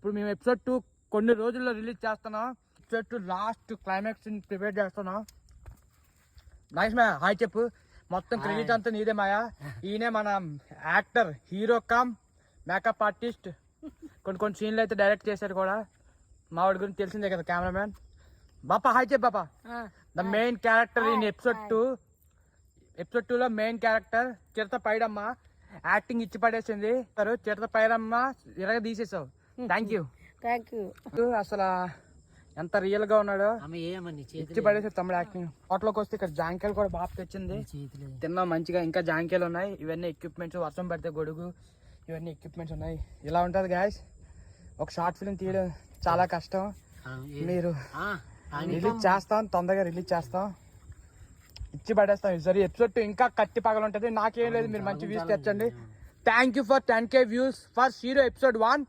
ఇప్పుడు మేము ఎపిసోడ్ 2 కొన్ని రోజుల్లో రిలీజ్ చేస్తున్నాం. ఎపిసోడ్ 2 లాస్ట్ క్లైమాక్స్ ప్రిపేర్ చేస్తున్నాం. నైస్ మాయా, హాయ్ చెప్పు. మొత్తం క్రెడిట్ అంతా నీదే మాయా. ఈయనే మన actor, hero come makeup artist. కొన్ని సీన్లు అయితే డైరెక్ట్ చేశాడు కూడా. మా వాడి గురించి తెలిసిందే కదా, కెమెరామ్యాన్. బాపా హాయ్ చెప్పు బాపా. The main character in episode 2. Episode 2 లో main character Chirata Paidamma. Acting ఇచ్చి పడేసింది. చిరత పైడమ్మ ఇరగ తీసేసావు. Thank you. అసలు ఎంత రియల్ గా ఉన్నాడో ఇచ్చి పడేసి తమ్ముడు యాక్టింగ్. హోటల్కి వస్తే ఇక్కడ జాంకాయలు కూడా బాగా తెచ్చింది. తిన్నాం మంచిగా. ఇంకా జాంకాయలు ఉన్నాయి. ఇవన్నీ ఎక్విప్మెంట్స్, వర్షం పడితే గొడుగు, ఇవన్నీ ఎక్విప్మెంట్స్ ఉన్నాయి. ఇలా ఉంటది గాయస్. ఒక షార్ట్ ఫిల్మ్ తీయడం చాలా కష్టం. మీరు రిలీజ్ చేస్తాం, తొందరగా రిలీజ్ చేస్తాం, ఇచ్చి పడేస్తాం. సరే ఎపిసోడ్ 2 ఇంకా కత్తి పగలు ఉంటది. నాకేం లేదు, మీరు మంచి వ్యూస్ తెచ్చండి. Thank you for 10K views for hero episode 1.